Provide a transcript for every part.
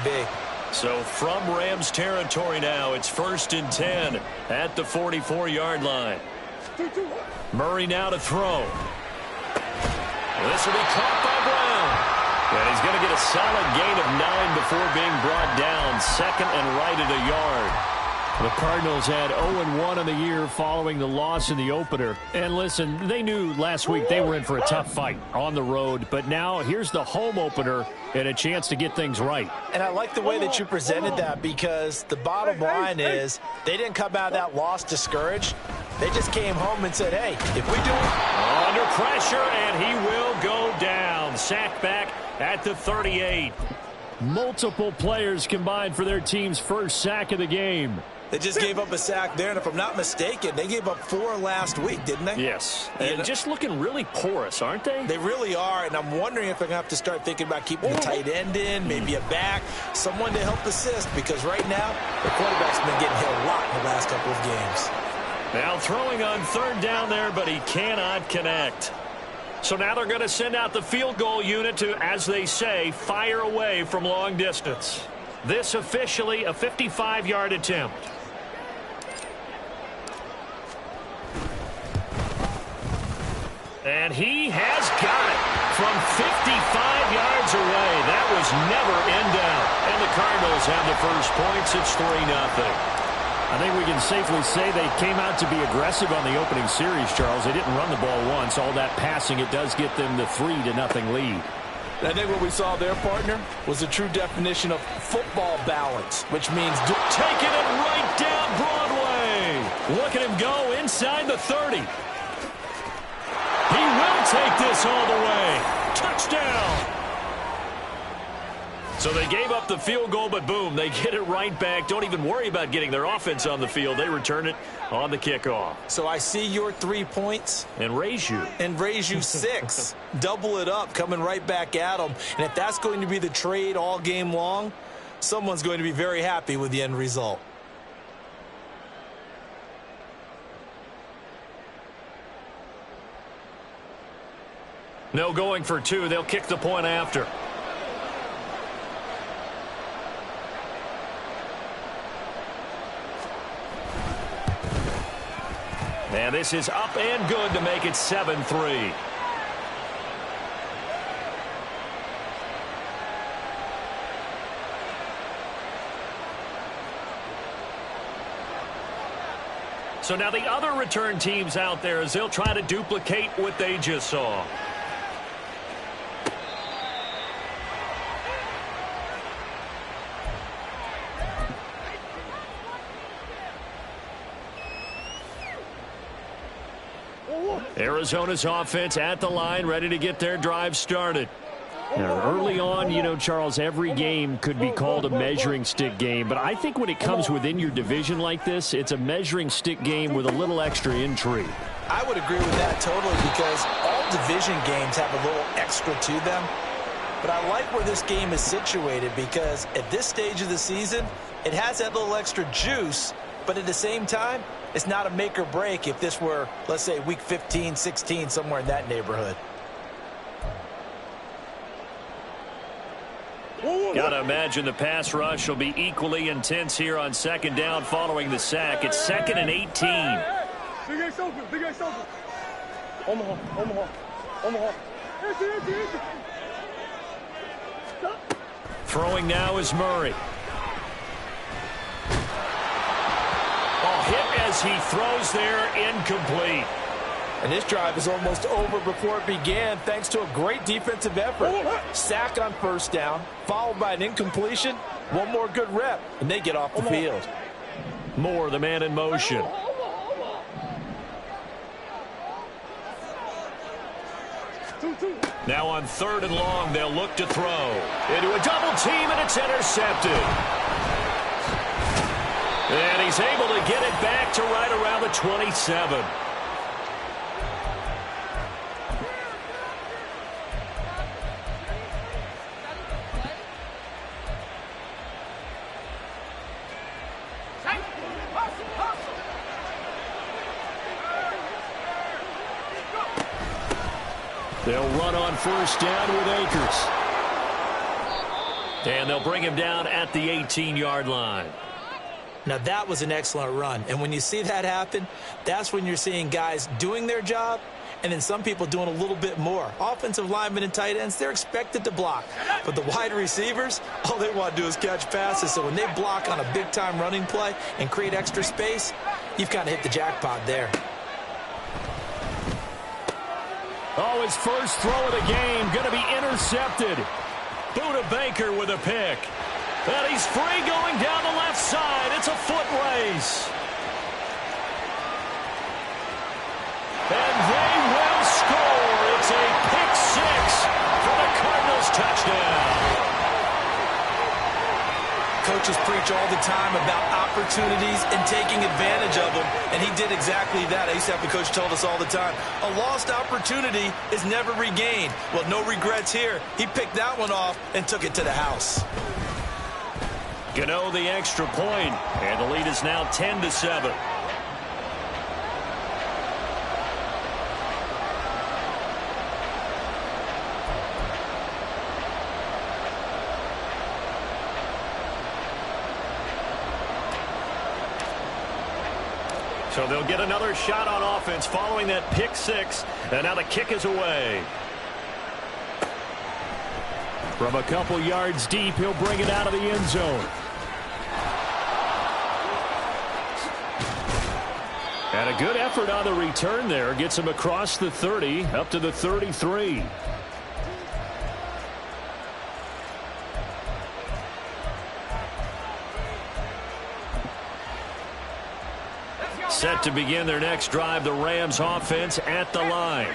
be. So from Rams territory now, it's 1st and 10 at the 44-yard line. Murray now to throw. This will be caught by Brown. And he's going to get a solid gain of 9 before being brought down. 2nd and right at a yard. The Cardinals had 0-1 in the year following the loss in the opener. And listen, they knew last week they were in for a tough fight on the road. But now here's the home opener and a chance to get things right. And I like the way that you presented that, because the bottom line is they didn't come out of that loss discouraged. They just came home and said, hey, if we do it. Under pressure, and he will go down. Sacked back at the 38. Multiple players combined for their team's first sack of the game. They just gave up a sack there, and if I'm not mistaken, they gave up 4 last week, didn't they? Yes, and just looking really porous, aren't they? They really are, and I'm wondering if they're going to have to start thinking about keeping the tight end in, maybe a back, someone to help assist, because right now, the quarterback's been getting hit a lot in the last couple of games. Now throwing on 3rd down there, but he cannot connect. So now they're going to send out the field goal unit to, as they say, fire away from long distance. This officially a 55-yard attempt. And he has got it from 55 yards away. That was never in doubt. And the Cardinals have the first points. It's 3-0. I think we can safely say they came out to be aggressive on the opening series, Charles. They didn't run the ball once. All that passing, it does get them the 3-0 lead. I think what we saw there, partner, was a true definition of football balance, which means taking it right down Broadway. Look at him go inside the 30. He will take this all the way. Touchdown. So they gave up the field goal, but boom, they get it right back. Don't even worry about getting their offense on the field. They return it on the kickoff. So I see your 3 points. And raise you. And raise you 6. Double it up, coming right back at them. And if that's going to be the trade all game long, someone's going to be very happy with the end result. No going for 2. They'll kick the point after. And this is up and good to make it 7-3. So now the other return teams out there, as they'll try to duplicate what they just saw. Arizona's offense at the line, ready to get their drive started. Now, early on, you know, Charles, every game could be called a measuring stick game. But I think when it comes within your division like this, it's a measuring stick game with a little extra intrigue. I would agree with that totally, because all division games have a little extra to them. But I like where this game is situated, because at this stage of the season, it has that little extra juice. But at the same time, it's not a make or break if this were, let's say, week 15, 16, somewhere in that neighborhood. Got to imagine the pass rush will be equally intense here on 2nd down following the sack. It's 2nd and 18. Pic6 open, Pic6 open. Omaha. Throwing now is Murray. Hit as he throws there, incomplete. And this drive is almost over before it began, thanks to a great defensive effort. Sack on 1st down, followed by an incompletion. One more good rep, and they get off the field. Moore, the man in motion. Now on 3rd and long, they'll look to throw. Into a double team, and it's intercepted. And he's able to get it back to right around the 27. They'll run on 1st down with Akers. And they'll bring him down at the 18-yard line. Now, that was an excellent run. And when you see that happen, that's when you're seeing guys doing their job and then some people doing a little bit more. Offensive linemen and tight ends, they're expected to block. But the wide receivers, all they want to do is catch passes. So when they block on a big-time running play and create extra space, you've kind of hit the jackpot there. Oh, his first throw of the game going to be intercepted. Buda Baker with a pick. And he's free going down the left side. It's a foot race. And they will score. It's a pick-6 for the Cardinals touchdown. Coaches preach all the time about opportunities and taking advantage of them, and he did exactly that. I used to have the coach told us all the time, a lost opportunity is never regained. Well, no regrets here. He picked that one off and took it to the house. Gano the extra point, and the lead is now 10-7. So they'll get another shot on offense following that pick-6, and now the kick is away. From a couple yards deep, he'll bring it out of the end zone. And a good effort on the return there. Gets him across the 30, up to the 33. Set to begin their next drive, the Rams offense at the line.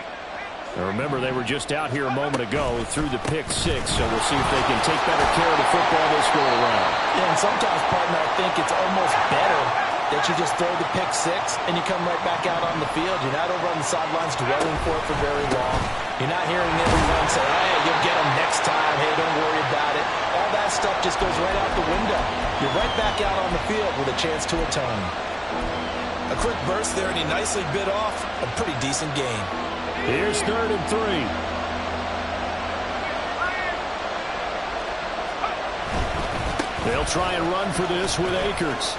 Now remember, they were just out here a moment ago through the pick-6, so we'll see if they can take better care of the football this go around. Yeah, and sometimes, partner, I think it's almost better that you just throw the pick-6 and you come right back out on the field. You're not over on the sidelines dwelling for it for very long. You're not hearing everyone say, hey, you'll get them next time. Hey, don't worry about it. All that stuff just goes right out the window. You're right back out on the field with a chance to atone. A quick burst there, and he nicely bit off a pretty decent gain. Here's 3rd and 3. They'll try and run for this with Akers.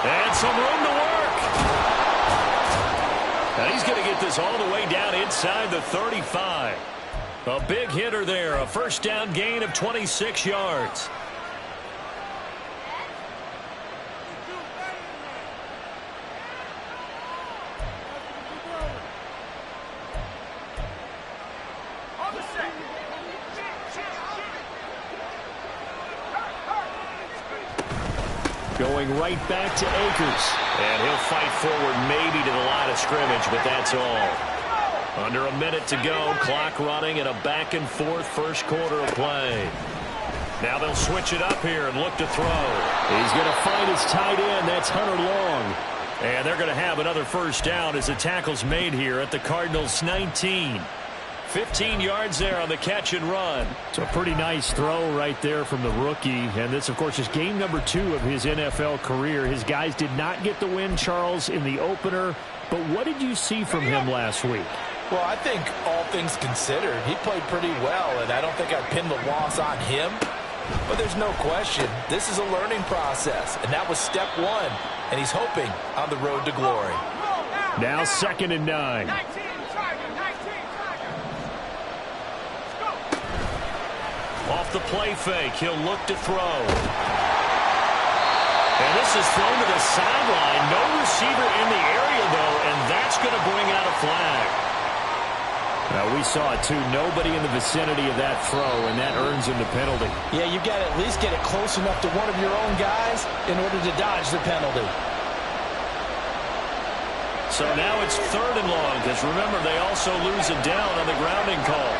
And some room to work. And he's going to get this all the way down inside the 35. A big hitter there, a first down gain of 26 yards. Going right back to Akers. And he'll fight forward maybe to the line of scrimmage, but that's all. Under a minute to go. Clock running and a back-and-forth first quarter of play. Now they'll switch it up here and look to throw. He's going to find his tight end. That's Hunter Long. And they're going to have another first down as the tackle's made here at the Cardinals' 19. 15 yards there on the catch and run. It's a pretty nice throw right there from the rookie. And this, of course, is game number 2 of his NFL career. His guys did not get the win, Charles, in the opener. But what did you see from him last week? Well, I think all things considered, he played pretty well, and I don't think I'd pin the loss on him. But there's no question, this is a learning process, and that was step 1, and he's hoping on the road to glory. Now 2nd and 9. Off the play fake, he'll look to throw. And this is thrown to the sideline. No receiver in the area, though, and that's going to bring out a flag. Now, we saw it, too. Nobody in the vicinity of that throw, and that earns him the penalty. Yeah, you've got to at least get it close enough to one of your own guys in order to dodge the penalty. So now it's 3rd and long, because remember, they also lose a down on the grounding call.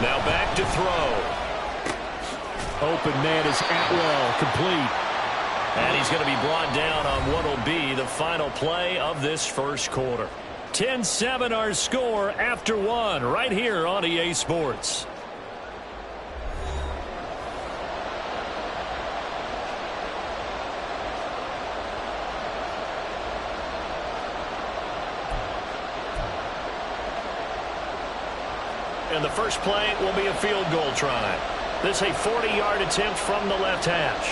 Now back to throw. Open man is Atwell, complete. And he's going to be brought down on what will be the final play of this first quarter. 10-7 our score after 1 right here on EA Sports. and the first play will be a field goal try. This is a 40-yard attempt from the left hash.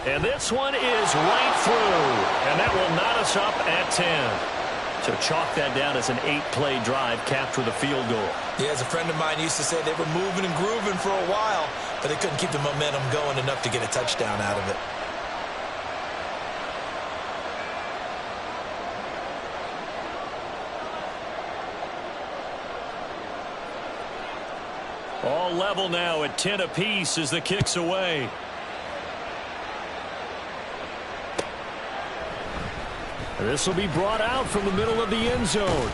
And this one is right through, and that will knot us up at 10. So chalk that down as an 8-play drive, capture the field goal. Yeah, as a friend of mine used to say, they were moving and grooving for a while, but they couldn't keep the momentum going enough to get a touchdown out of it. All level now at 10 apiece as the kick's away. This will be brought out from the middle of the end zone.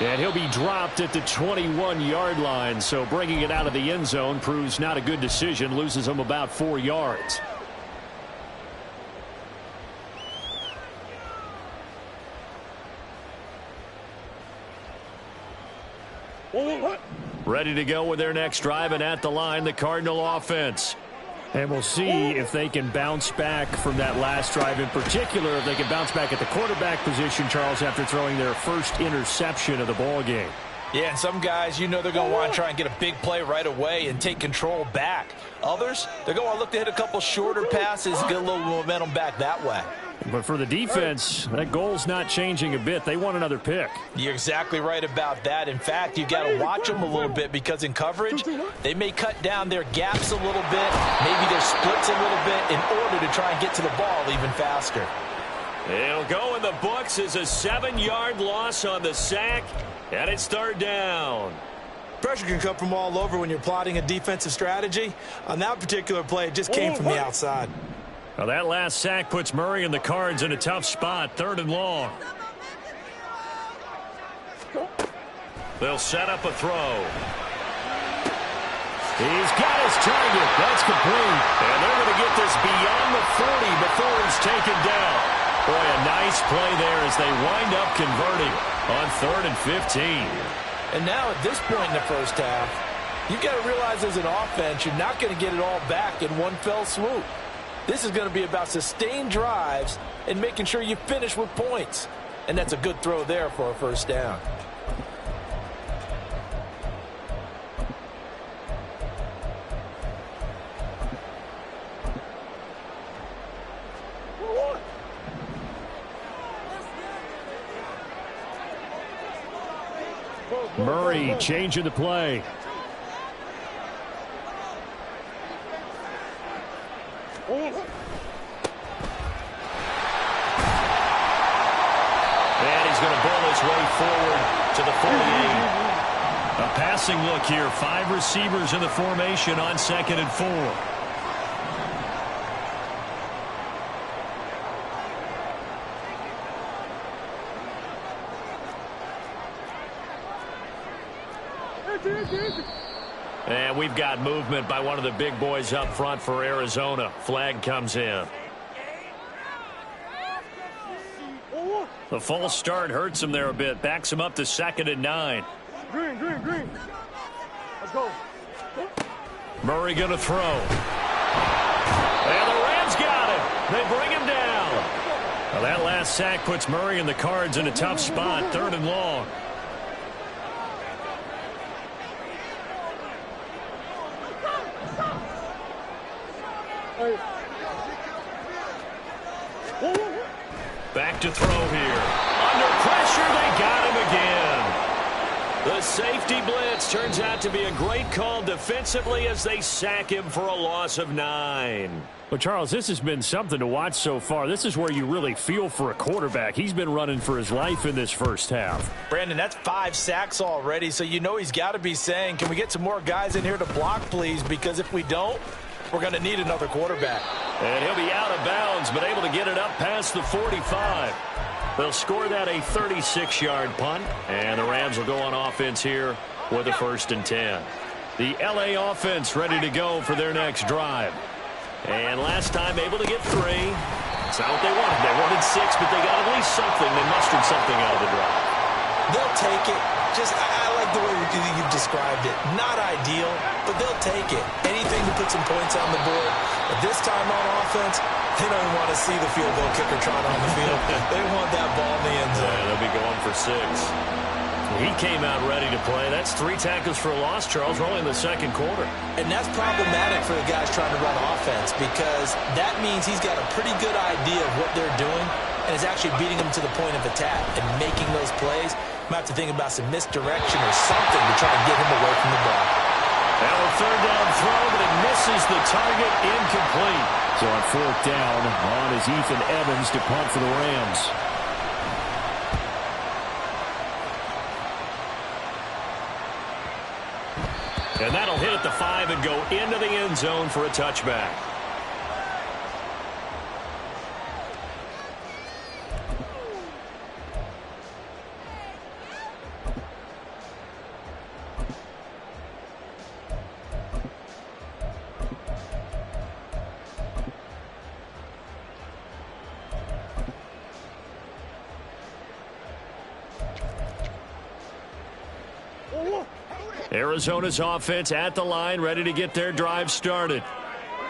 And he'll be dropped at the 21-yard line, so bringing it out of the end zone proves not a good decision, loses him about 4 yards. Ready to go with their next drive, and at the line, the Cardinal offense. And we'll see if they can bounce back from that last drive in particular, if they can bounce back at the quarterback position, Charles, after throwing their first interception of the ball game. Yeah, and some guys, you know they're going to want to try and get a big play right away and take control back. Others, they're going to look to hit a couple shorter passes, get a little momentum back that way. But for the defense, that goal's not changing a bit. They want another pick. You're exactly right about that. In fact, you've got to watch them a little bit because in coverage, they may cut down their gaps a little bit, maybe their splits a little bit in order to try and get to the ball even faster. It'll go in the books as a 7-yard loss on the sack, and it's third down. Pressure can come from all over when you're plotting a defensive strategy. On that particular play, it just came from the outside. Well, that last sack puts Murray and the Cards in a tough spot, 3rd and long. They'll set up a throw. He's got his target. That's complete. And they're going to get this beyond the 40 before he's taken down. Boy, a nice play there as they wind up converting on 3rd and 15. And now at this point in the first half, you've got to realize as an offense, you're not going to get it all back in one fell swoop. This is going to be about sustained drives and making sure you finish with points. And that's a good throw there for a first down. Murray changing the play. And he's going to bowl his way forward to the 48. A passing look here. 5 receivers in the formation on 2nd and 4. And we've got movement by one of the big boys up front for Arizona. Flag comes in. The false start hurts him there a bit. Backs him up to 2nd and 9. Green. Let's go. Murray going to throw. And the Rams got it. They bring him down. Well, that last sack puts Murray and the Cards in a tough spot. 3rd and long. Back to throw here. Under pressure, they got him again. The safety blitz turns out to be a great call defensively as they sack him for a loss of 9. Well, Charles, this has been something to watch so far. This is where you really feel for a quarterback. He's been running for his life in this first half. Brandon, that's 5 sacks already, so you know he's got to be saying, can we get some more guys in here to block, please? Because if we don't, we're going to need another quarterback. And he'll be out of bounds, but able to get it up past the 45. They'll score that a 36-yard punt, and the Rams will go on offense here with a 1st and 10. The L.A. offense ready to go for their next drive. And last time able to get 3. It's not what they wanted. They wanted 6, but they got at least something. They mustered something out of the drive. They'll take it. I like the way you've described it. Not ideal, but they'll take it. Anything to put some points on the board. But this time on offense, They don't even want to see the field goal kicker trot on the field. They want that ball in the end zone. Yeah, they'll be going for 6. He came out ready to play. That's 3 tackles for a loss, Charles. We're only in the second quarter. And that's problematic for the guys trying to run offense because that means he's got a pretty good idea of what they're doing and is actually beating them to the point of attack and making those plays. Might have to think about some misdirection or something to try and get him away from the ball. Now a third down throw, but it misses the target, incomplete. So on fourth down, on is Ethan Evans to punt for the Rams. And that'll hit at the 5 and go into the end zone for a touchback. Arizona's offense at the line, ready to get their drive started.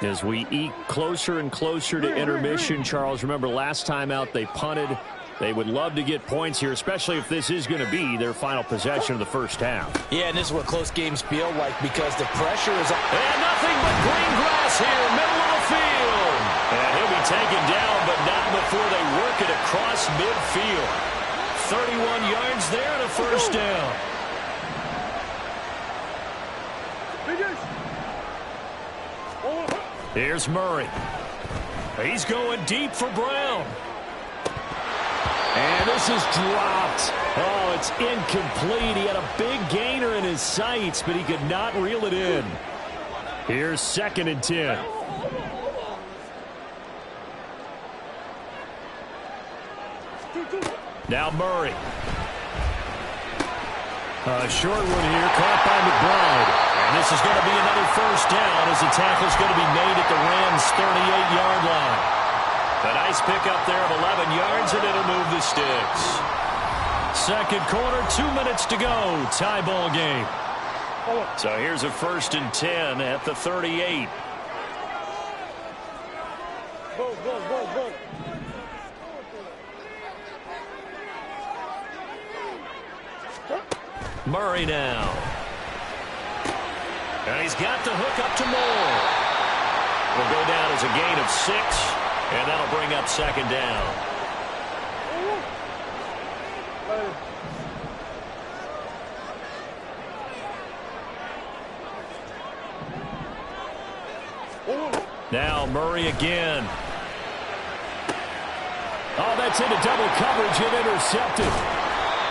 As we eke closer and closer to intermission, Charles, remember last time out they punted. They would love to get points here, especially if this is going to be their final possession of the first half. Yeah, and this is what close games feel like because the pressure is on. And nothing but green grass here, middle of the field. And he'll be taken down, but not before they work it across midfield. 31 yards there and a first down. Here's Murray. He's going deep for Brown. And this is dropped. Oh, it's incomplete. He had a big gainer in his sights, but he could not reel it in. Here's 2nd and 10. Now Murray. A short one here, caught by McBride. And this is going to be another first down as the tackle's going to be made at the Rams' 38-yard line. A nice pickup there of 11 yards, and it'll move the sticks. Second quarter, 2 minutes to go. Tie ball game. So here's a 1st and 10 at the 38. Go, go, go, go. Murray now. And he's got the hook up to Moore. Will go down as a gain of 6, and that'll bring up 2nd down. Now Murray again. Oh, that's into double coverage and intercepted.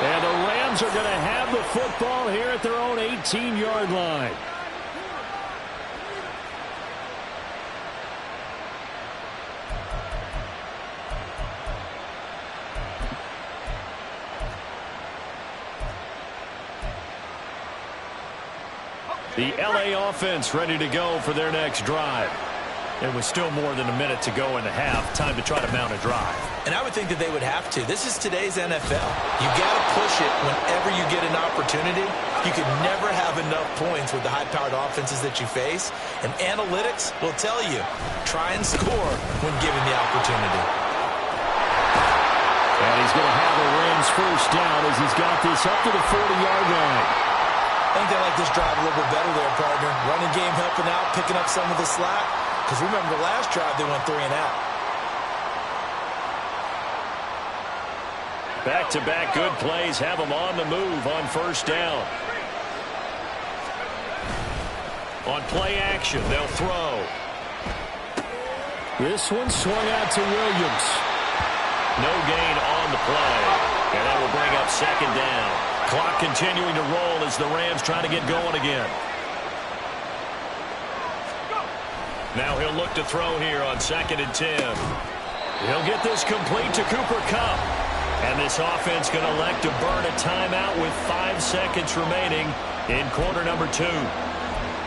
And the Rams are going to have the football here at their own 18-yard line. The LA offense ready to go for their next drive. It was still more than a minute to go in the half. Time to try to mount a drive. And I would think that they would have to. This is today's NFL. You got to push it whenever you get an opportunity. You can never have enough points with the high-powered offenses that you face. And analytics will tell you, try and score when given the opportunity. And he's going to have a Rams first down as he's got this up to the 40-yard line. I think they like this drive a little bit better there, partner. Running game helping out, picking up some of the slack. Because remember, the last drive, they went 3 and out. Back-to-back good plays have them on the move on first down. On play action, they'll throw. This one swung out to Williams. No gain on the play. And that will bring up 2nd down. Clock continuing to roll as the Rams try to get going again. Now he'll look to throw here on 2nd and 10. He'll get this complete to Cooper Kupp. And this offense going to elect to burn a timeout with 5 seconds remaining in quarter number 2.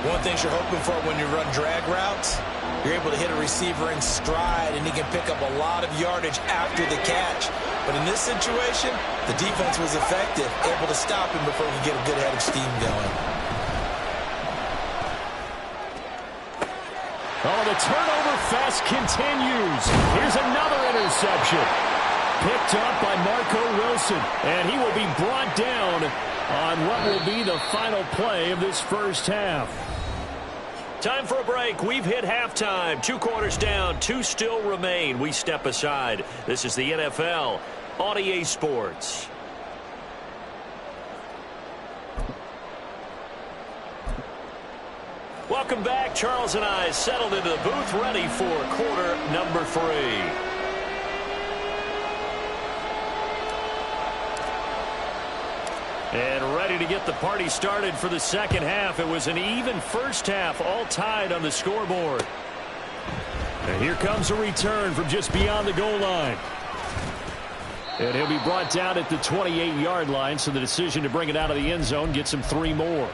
One thing you're hoping for when you run drag routes, you're able to hit a receiver in stride, and he can pick up a lot of yardage after the catch. But in this situation, the defense was effective, able to stop him before he could get a good head of steam going. Oh, the turnover fest continues. Here's another interception. Picked up by Marco Wilson. And he will be brought down on what will be the final play of this first half. Time for a break. We've hit halftime. 2 quarters down. 2 still remain. We step aside. This is the NFL on EA Sports. Welcome back. Charles and I settled into the booth, ready for quarter number 3. And ready to get the party started for the second half. It was an even first half, all tied on the scoreboard. And here comes a return from just beyond the goal line. And he'll be brought down at the 28-yard line, so the decision to bring it out of the end zone gets him 3 more.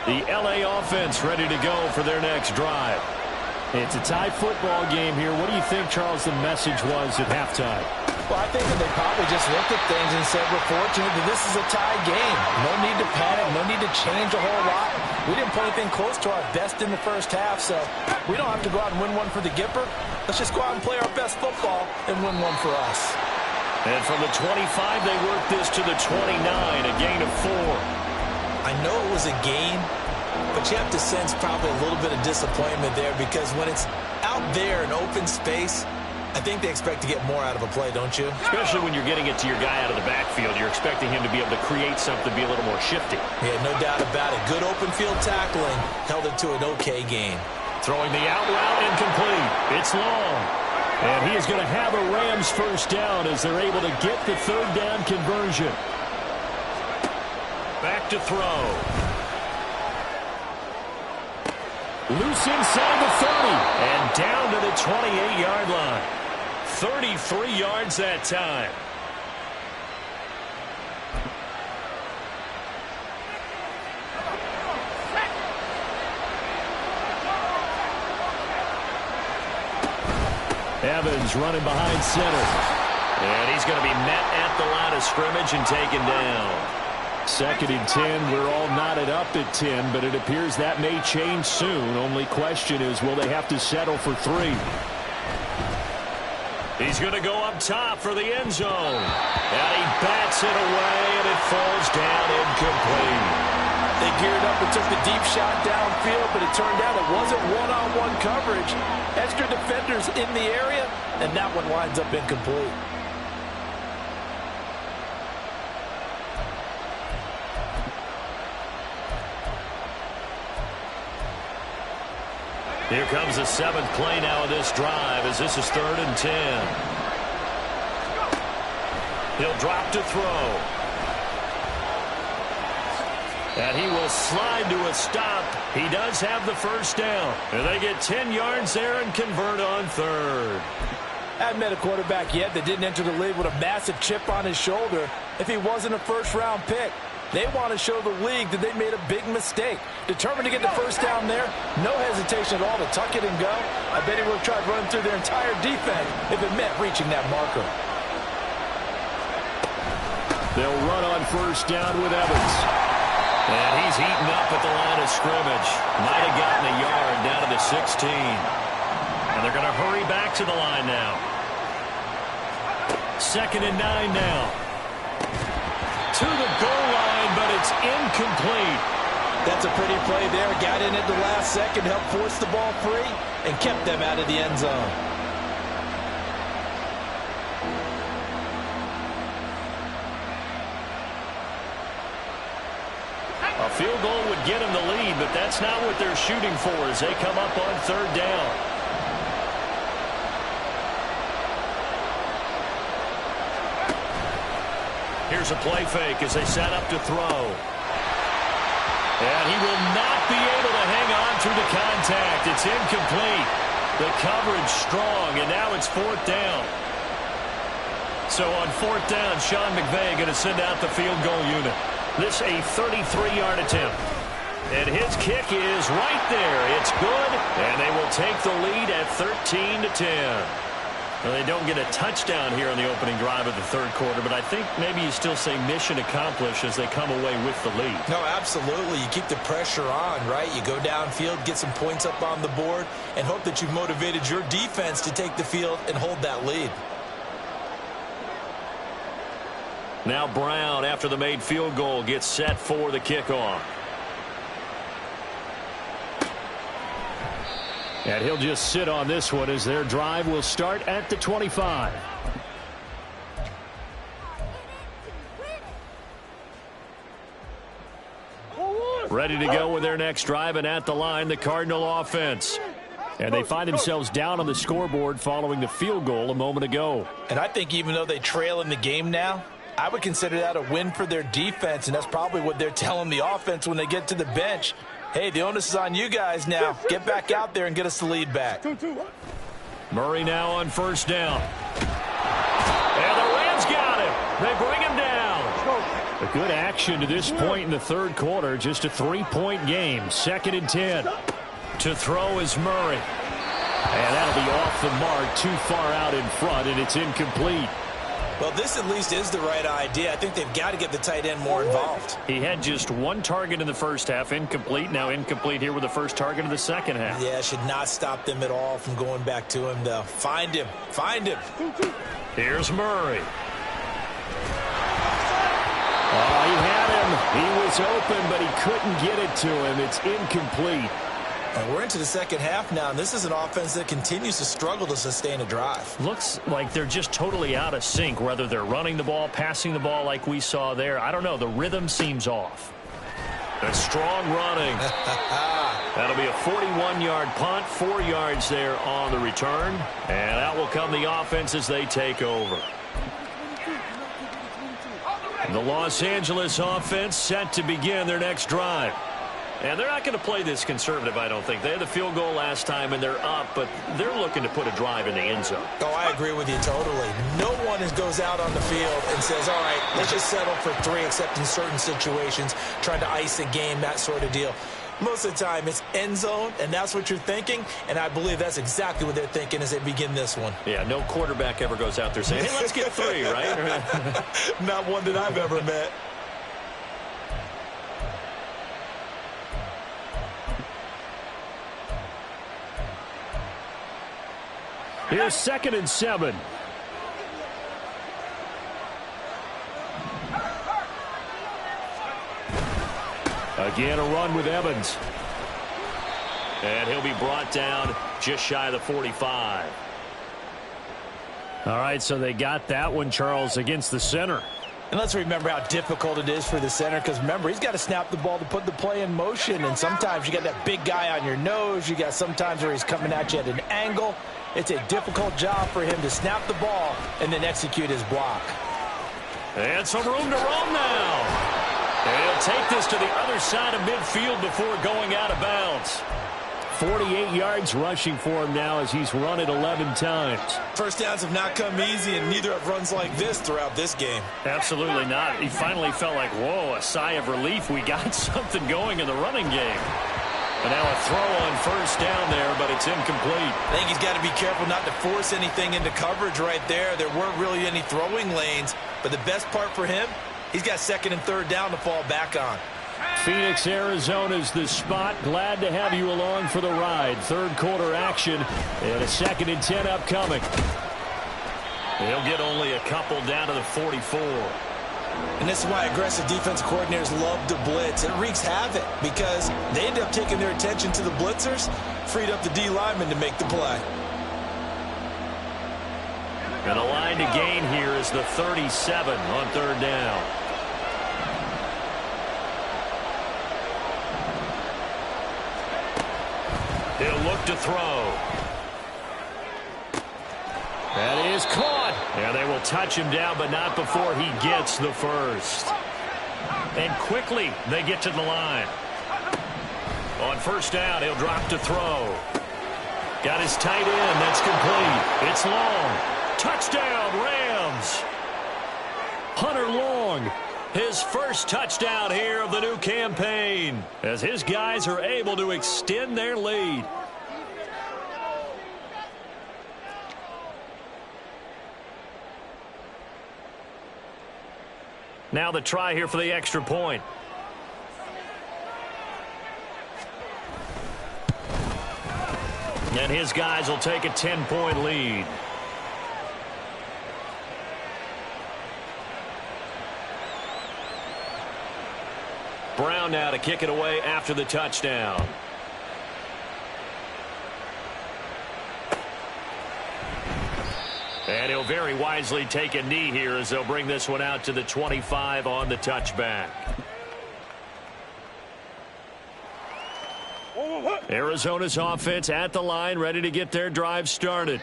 The L.A. offense ready to go for their next drive. It's a tie football game here. What do you think, Charles, the message was at halftime? Well, I think that they probably just looked at things and said, we're fortunate that this is a tie game. No need to panic. No need to change a whole lot. We didn't play anything close to our best in the first half, so we don't have to go out and win one for the Gipper. Let's just go out and play our best football and win one for us. And from the 25, they work this to the 29, a gain of 4. I know it was a game, but you have to sense probably a little bit of disappointment there, because when it's out there in open space, I think they expect to get more out of a play, don't you? Especially when you're getting it to your guy out of the backfield. You're expecting him to be able to create something, be a little more shifty. Yeah, no doubt about it. Good open field tackling held it to an okay game. Throwing the out route, incomplete. It's long. And he is going to have a Rams first down as they're able to get the third down conversion. Back to throw. Loose inside the 30. And down to the 28-yard line. 33 yards that time. Evans running behind center. And he's going to be met at the line of scrimmage and taken down. 2nd and 10. We're all knotted up at 10, but it appears that may change soon. Only question is, will they have to settle for 3? He's going to go up top for the end zone. And he bats it away, and it falls down incomplete. They geared up and took the deep shot downfield, but it turned out it wasn't one-on-one coverage. Extra defenders in the area, and that one winds up incomplete. Here comes the 7th play now of this drive, as this is 3rd and 10. He'll drop to throw. And he will slide to a stop. He does have the first down. And they get 10 yards there and convert on 3rd. I haven't met a quarterback yet that didn't enter the league with a massive chip on his shoulder if he wasn't a first-round pick. They want to show the league that they made a big mistake. Determined to get the first down there. No hesitation at all to tuck it and go. I bet he would have tried running through their entire defense if it meant reaching that marker. They'll run on first down with Evans. And he's heating up at the line of scrimmage. Might have gotten a yard down to the 16. And they're going to hurry back to the line now. 2nd and 9 now. To the goal line, but it's incomplete. That's a pretty play there. Got in at the last second, helped force the ball free, and kept them out of the end zone. A field goal would get them the lead, but that's not what they're shooting for as they come up on 3rd down. Here's a play fake as they set up to throw. And he will not be able to hang on through the contact. It's incomplete. The coverage strong, and now it's 4th down. So on 4th down, Sean McVay going to send out the field goal unit. This a 33-yard attempt. And his kick is right there. It's good, and they will take the lead at 13-10. Well, they don't get a touchdown here on the opening drive of the third quarter, but I think maybe you still say mission accomplished as they come away with the lead. No, absolutely. You keep the pressure on, right? You go downfield, get some points up on the board, and hope that you've motivated your defense to take the field and hold that lead. Now Brown, after the made field goal, gets set for the kickoff. And he'll just sit on this one as their drive will start at the 25. Ready to go with their next drive, and at the line, the Cardinal offense. And they find themselves down on the scoreboard following the field goal a moment ago. And I think even though they trail in the game now, I would consider that a win for their defense, and that's probably what they're telling the offense when they get to the bench. Hey, the onus is on you guys now. Get back out there and get us the lead back. Murray now on first down. And the Rams got him. They bring him down. A good action to this point in the third quarter. Just a 3-point game. 2nd and 10. To throw is Murray. And that'll be off the mark, too far out in front, and it's incomplete. Well, this at least is the right idea. I think they've got to get the tight end more involved. He had just one target in the first half, incomplete. Now incomplete here with the first target of the second half. Yeah, should not stop them at all from going back to him, though. Find him. Find him. Here's Murray. Oh, he had him. He was open, but he couldn't get it to him. It's incomplete. And we're into the second half now, and this is an offense that continues to struggle to sustain a drive. Looks like they're just totally out of sync, whether they're running the ball, passing the ball like we saw there. I don't know. The rhythm seems off. A strong running. That'll be a 41-yard punt, 4 yards there on the return. And out will come the offense as they take over. The Los Angeles offense set to begin their next drive. And they're not going to play this conservative, I don't think. They had the field goal last time, and they're up, but they're looking to put a drive in the end zone. Oh, I agree with you totally. No one goes out on the field and says, all right, let's just settle for 3, except in certain situations, trying to ice a game, that sort of deal. Most of the time, it's end zone, and that's what you're thinking, and I believe that's exactly what they're thinking as they begin this one. Yeah, no quarterback ever goes out there saying, hey, let's get 3, right? Not one that I've ever met. Here's 2nd and 7. Again, a run with Evans. And he'll be brought down just shy of the 45. All right, so they got that one, Charles, against the center. And let's remember how difficult it is for the center, because remember, he's got to snap the ball to put the play in motion, and sometimes you got that big guy on your nose. You got sometimes where he's coming at you at an angle. It's a difficult job for him to snap the ball and then execute his block. And some room to roam now. And he'll take this to the other side of midfield before going out of bounds. 48 yards rushing for him now as he's run it 11 times. First downs have not come easy, and neither have runs like this throughout this game. Absolutely not. He finally felt like, whoa, a sigh of relief. We got something going in the running game. And now a throw on first down there, but it's incomplete. I think he's got to be careful not to force anything into coverage right there. There weren't really any throwing lanes, but the best part for him, he's got 2nd and 3rd down to fall back on. Phoenix, Arizona's the spot. Glad to have you along for the ride. Third quarter action and a 2nd and 10 upcoming. He'll get only a couple down to the 44. And this is why aggressive defensive coordinators love to blitz. It wreaks havoc because they end up taking their attention to the blitzers, freed up the D lineman to make the play. And the line to gain here is the 37 on 3rd down. He'll look to throw. That is caught. And they will touch him down, but not before he gets the first. And quickly they get to the line. On first down, he'll drop to throw. Got his tight end. That's complete. It's long. Touchdown, Rams. Hunter Long His first touchdown here of the new campaign, as his guys are able to extend their lead. Now the try here for the extra point. And his guys will take a 10-point lead. Brown now to kick it away after the touchdown. And he'll very wisely take a knee here as they'll bring this one out to the 25 on the touchback. Arizona's offense at the line, ready to get their drive started.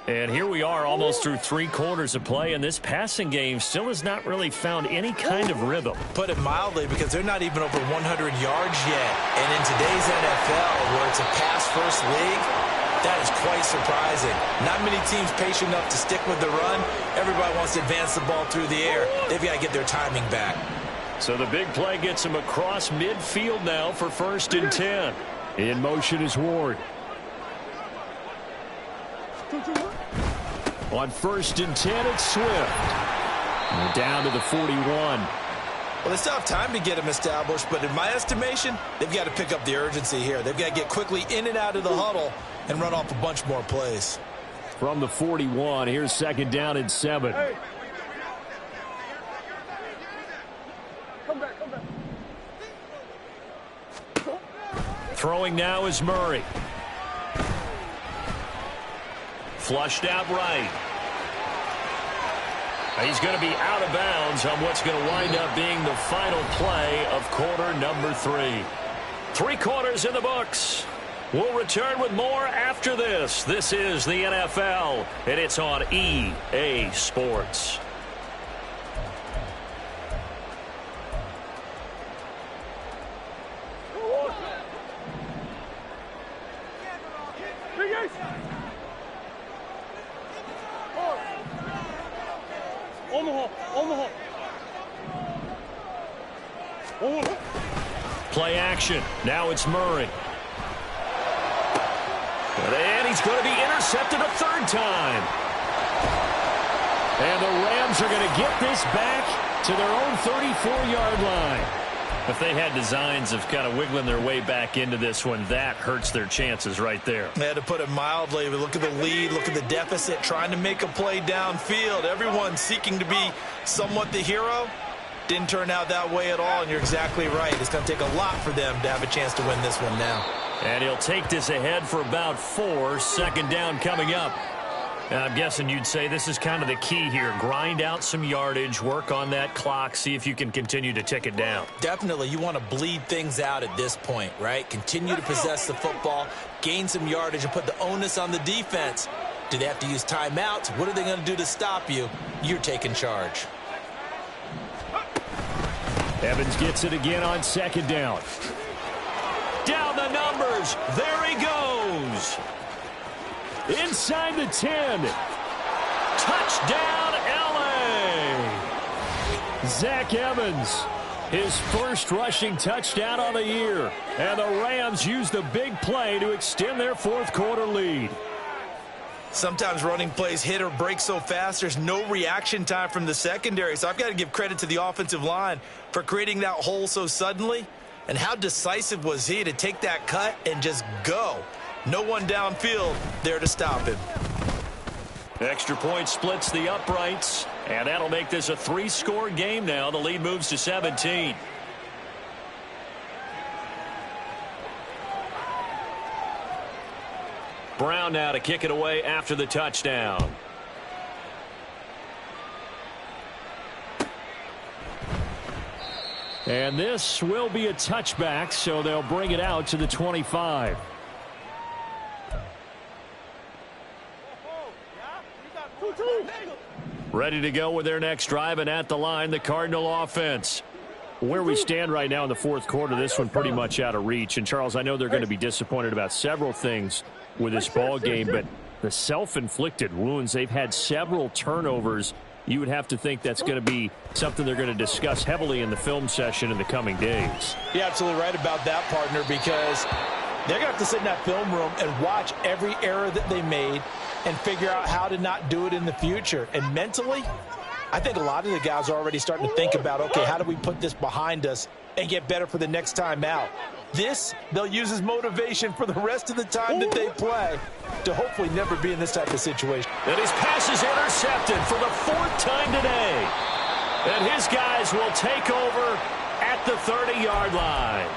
And here we are almost through 3 quarters of play, and this passing game still has not really found any kind of rhythm. Put it mildly, because they're not even over 100 yards yet. And in today's NFL, where it's a pass-first league, that is quite surprising. Not many teams patient enough to stick with the run. Everybody wants to advance the ball through the air. They've got to get their timing back. So the big play gets him across midfield now for 1st and 10. In motion is Ward. On 1st and 10, it's Swift. And they're down to the 41. Well, they still have time to get them established, but in my estimation, they've got to pick up the urgency here. They've got to get quickly in and out of the huddle and run off a bunch more plays. From the 41, here's 2nd down and 7. Hey. Come back. Throwing now is Murray. Flushed out right. He's going to be out of bounds on what's going to wind up being the final play of quarter number 3. 3 quarters in the books. We'll return with more after this. This is the NFL, and it's on EA Sports. Omaha. Play action. Now it's Murray. And he's going to be intercepted a 3rd time. And the Rams are going to get this back to their own 34-yard line. If they had designs of kind of wiggling their way back into this one, that hurts their chances right there. Yeah, to put it mildly, look at the lead, look at the deficit, trying to make a play downfield. Everyone seeking to be somewhat the hero. Didn't turn out that way at all, and you're exactly right. It's going to take a lot for them to have a chance to win this one now. And he'll take this ahead for about 4. 2nd down coming up. And I'm guessing you'd say this is kind of the key here. Grind out some yardage, work on that clock, see if you can continue to tick it down. Definitely. You want to bleed things out at this point, right? Continue to possess the football, gain some yardage, and put the onus on the defense. Do they have to use timeouts? What are they going to do to stop you? You're taking charge. Evans gets it again on 2nd down. Down the numbers. There he goes. Inside the 10. Touchdown, L.A. Zach Evans, his first rushing touchdown of the year. And the Rams use the big play to extend their 4th quarter lead. Sometimes running plays hit or break so fast, there's no reaction time from the secondary. So I've got to give credit to the offensive line for creating that hole so suddenly. And how decisive was he to take that cut and just go? No one downfield there to stop him. Extra point splits the uprights, and that'll make this a 3-score game now. The lead moves to 17. Brown now to kick it away after the touchdown. And this will be a touchback, so they'll bring it out to the 25. Ready to go with their next drive, and at the line, the Cardinal offense. Where we stand right now in the 4th quarter, this one pretty much out of reach. And, Charles, I know they're going to be disappointed about several things with this ball game, but the self-inflicted wounds, they've had several turnovers you would have to think that's going to be something they're going to discuss heavily in the film session in the coming days. You're absolutely right about that, partner, because they're going to have to sit in that film room and watch every error that they made and figure out how to not do it in the future. And mentally, I think a lot of the guys are already starting to think about, okay, how do we put this behind us and get better for the next time out? This, they'll use as motivation for the rest of the time that they play to hopefully never be in this type of situation. And his pass is intercepted for the 4th time today. And his guys will take over at the 30-yard line.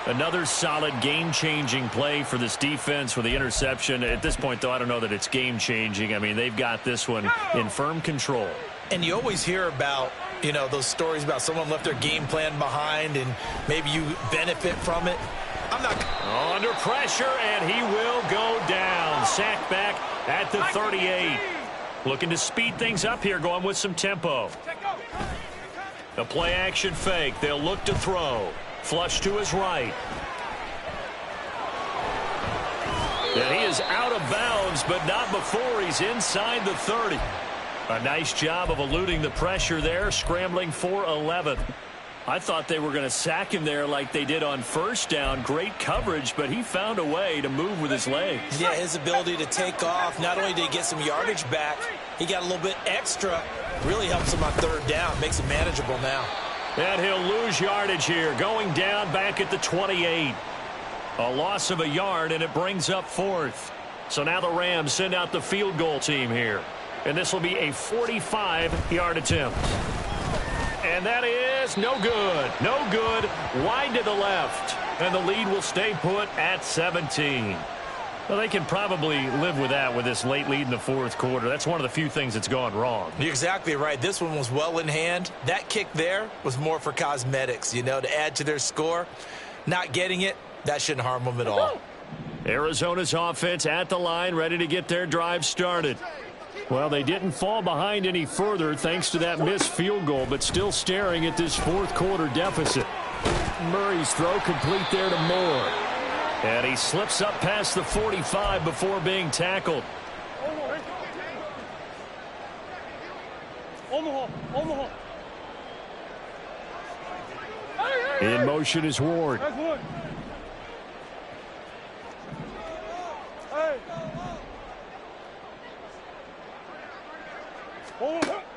Another solid game-changing play for this defense with the interception. At this point, though, I don't know that it's game-changing. I mean, they've got this one in firm control. And you always hear about, you know, those stories about someone left their game plan behind and maybe you benefit from it. I'm not. Under pressure, and he will go down. Sacked back at the 38. Looking to speed things up here, going with some tempo. A play-action fake. They'll look to throw. Flush to his right. And he is out of bounds, but not before he's inside the 30. A nice job of eluding the pressure there, scrambling for 11. I thought they were going to sack him there like they did on first down. Great coverage, but he found a way to move with his legs. Yeah, his ability to take off, not only did he get some yardage back, he got a little bit extra. Really helps him on 3rd down, makes it manageable now. And he'll lose yardage here, going down back at the 28. A loss of a yard, and it brings up 4th. So now the Rams send out the field goal team here. And this will be a 45-yard attempt. And that is no good. No good. Wide to the left. And the lead will stay put at 17. Well, they can probably live with that with this late lead in the 4th quarter. That's one of the few things that's gone wrong. You're exactly right. This one was well in hand. That kick there was more for cosmetics, you know, to add to their score. Not getting it, that shouldn't harm them at all. Arizona's offense at the line, ready to get their drive started. Well, they didn't fall behind any further thanks to that missed field goal, but still staring at this 4th quarter deficit. Murray's throw complete there to Moore. And he slips up past the 45 before being tackled. In motion is Ward.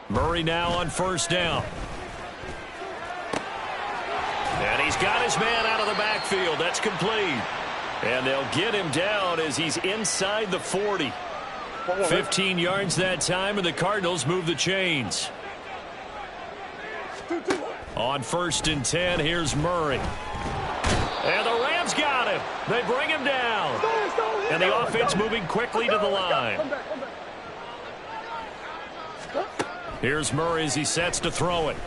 Murray now on 1st down. And he's got his man out of the backfield. That's complete. And they'll get him down as he's inside the 40. 15 yards that time, and the Cardinals move the chains. On 1st and 10, here's Murray. And the Rams got him. They bring him down. And the offense moving quickly to the line. Here's Murray as he sets to throw it.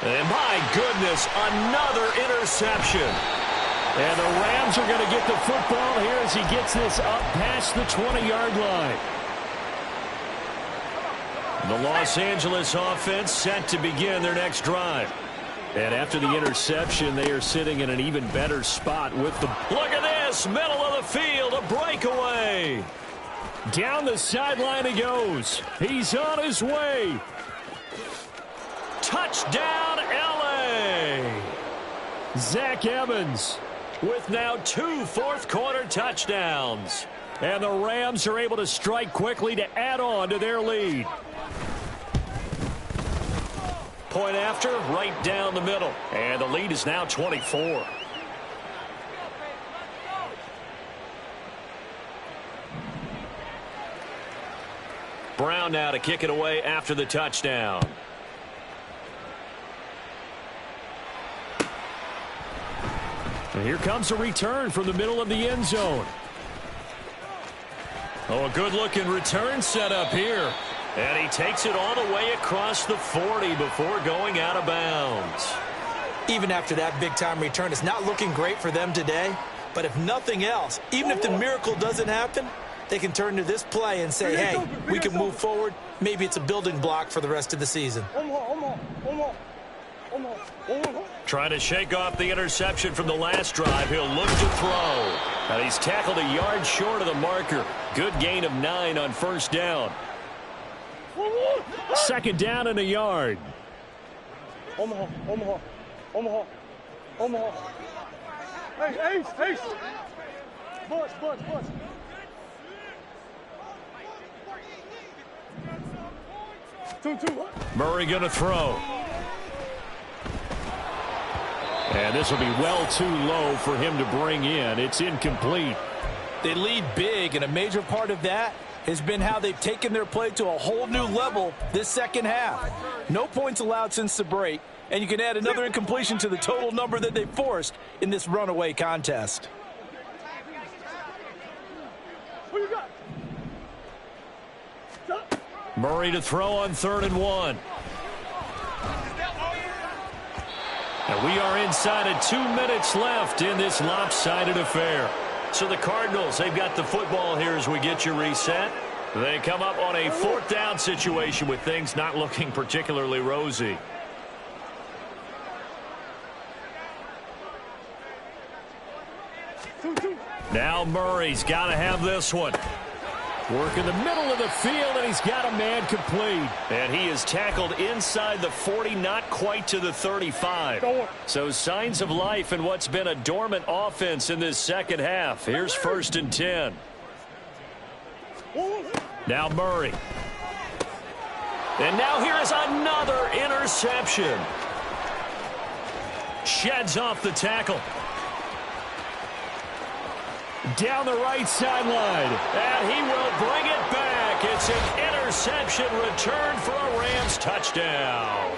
And my goodness, another interception. And the Rams are going to get the football here as he gets this up past the 20-yard line. The Los Angeles offense set to begin their next drive. And after the interception, they are sitting in an even better spot with the... Look at this, middle of the field, a breakaway. Down the sideline he goes. He's on his way. Touchdown, L.A. Zach Evans with now 2 4th-quarter touchdowns. And the Rams are able to strike quickly to add on to their lead. Point after, right down the middle. And the lead is now 24. Brown now to kick it away after the touchdown. And here comes a return from the middle of the end zone. Oh, a good-looking return setup here. And he takes it all the way across the 40 before going out of bounds. Even after that big-time return, it's not looking great for them today. But if nothing else, even if the miracle doesn't happen, they can turn to this play and say, hey, we can move forward. Maybe it's a building block for the rest of the season. Trying to shake off the interception from the last drive. He'll look to throw. And he's tackled a yard short of the marker. Good gain of 9 on 1st down. Second down and a yard. Omaha, Omaha, Omaha, Omaha. Hey, Ace, Ace. Bus. Two. Murray going to throw. And this will be well too low for him to bring in. It's incomplete. They lead big, and a major part of that has been how they've taken their play to a whole new level this second half. No points allowed since the break, and you can add another incompletion to the total number that they forced in this runaway contest. Who you got? Murray to throw on 3rd and 1. And we are inside of 2 minutes left in this lopsided affair. So the Cardinals, they've got the football here as we get you reset. They come up on a 4th down situation with things not looking particularly rosy. Now Murray's got to have this one. Work in the middle of the field, and he's got a man complete. And he is tackled inside the 40, not quite to the 35. So signs of life in what's been a dormant offense in this second half. Here's 1st and 10. Now Murray. And now here is another interception. Sheds off the tackle. Down the right sideline, and he will bring it back. It's an interception return for a Rams touchdown.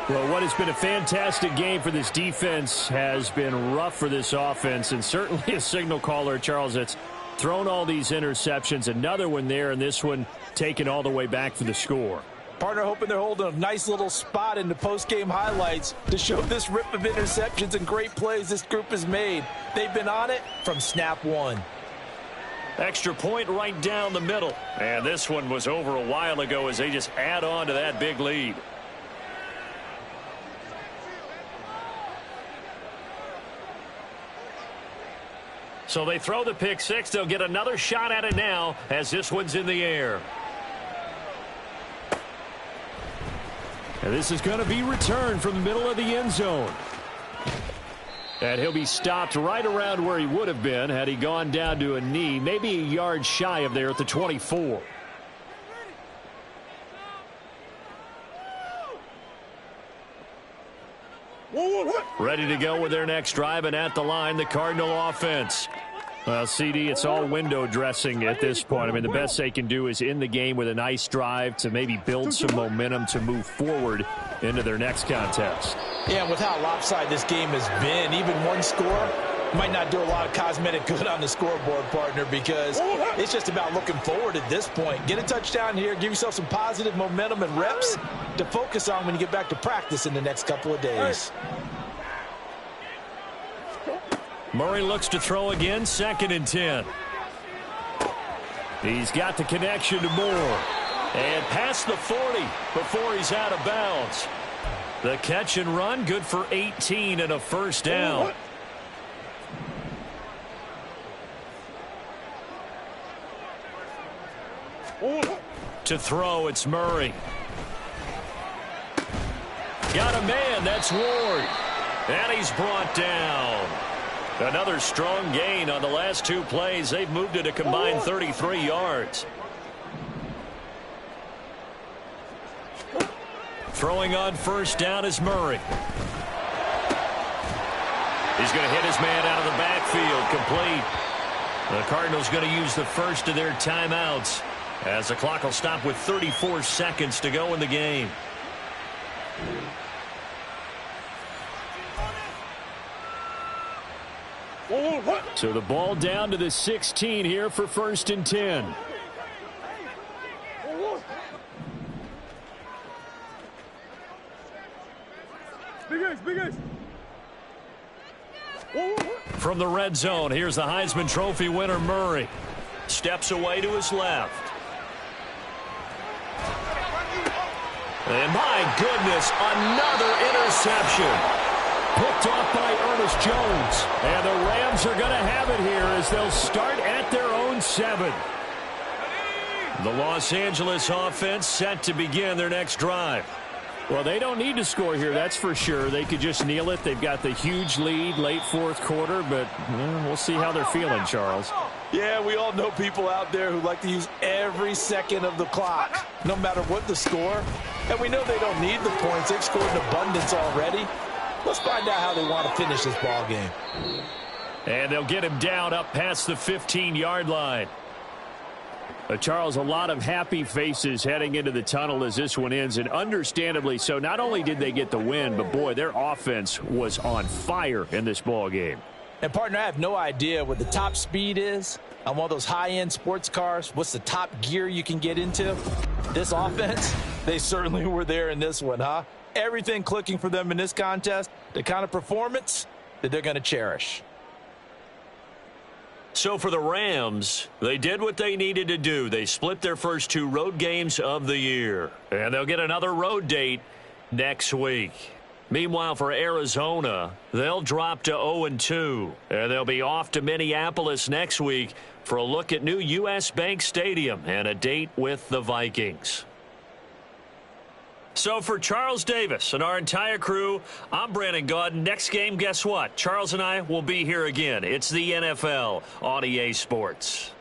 Well, what has been a fantastic game for this defense has been rough for this offense, and certainly a signal caller, Charles, that's thrown all these interceptions. Another one there, and this one taken all the way back for the score. Partner hoping they're holding a nice little spot in the post-game highlights to show this rip of interceptions and great plays this group has made. They've been on it from snap one. Extra point right down the middle. And this one was over a while ago as they just add on to that big lead. So they throw the pick six. They'll get another shot at it now as this one's in the air. And this is going to be returned from the middle of the end zone. And he'll be stopped right around where he would have been had he gone down to a knee, maybe a yard shy of there at the 24. Ready to go with their next drive, and at the line, the Cardinal offense. Well, CD, it's all window dressing at this point. I mean, the best they can do is in the game with a nice drive to maybe build some momentum to move forward into their next contest. Yeah, and with how lopsided this game has been, even one score might not do a lot of cosmetic good on the scoreboard, partner, because it's just about looking forward at this point. Get a touchdown here, give yourself some positive momentum and reps to focus on when you get back to practice in the next couple of days. Murray looks to throw again, 2nd and 10. He's got the connection to Moore. And past the 40 before he's out of bounds. The catch and run, good for 18 and a first down. To throw, it's Murray. Got a man, that's Ward. And he's brought down. Another strong gain on the last 2 plays. They've moved it a combined 33 yards. Throwing on first down is Murray. He's going to hit his man out of the backfield, complete. The Cardinals going to use the first of their timeouts as the clock will stop with 34 seconds to go in the game. So the ball down to the 16 here for 1st and 10. Big Ace. From the red zone, here's the Heisman Trophy winner, Murray. Steps away to his left. And my goodness, another interception. Picked off by Ernest Jones. And the Rams are going to have it here as they'll start at their own 7. The Los Angeles offense set to begin their next drive. Well, they don't need to score here, that's for sure. They could just kneel it. They've got the huge lead late fourth quarter, but we'll see how they're feeling, Charles. Yeah, we all know people out there who like to use every second of the clock, no matter what the score. And we know they don't need the points. They've scored in abundance already. Let's find out how they want to finish this ball game. And they'll get him down up past the 15-yard line. Charles, a lot of happy faces heading into the tunnel as this one ends, and understandably so. Not only did they get the win, but, boy, their offense was on fire in this ball game. And, partner, I have no idea what the top speed is on one of those high-end sports cars. What's the top gear you can get into? This offense, they certainly were there in this one, huh? Everything clicking for them in this contest, the kind of performance that they're going to cherish. So for the Rams, they did what they needed to do. They split their first 2 road games of the year. And they'll get another road date next week. Meanwhile, for Arizona, they'll drop to 0-2. And they'll be off to Minneapolis next week for a look at new U.S. Bank Stadium and a date with the Vikings. So for Charles Davis and our entire crew, I'm Brandon Gaudin. Next game, guess what? Charles and I will be here again. It's the NFL on EA Sports.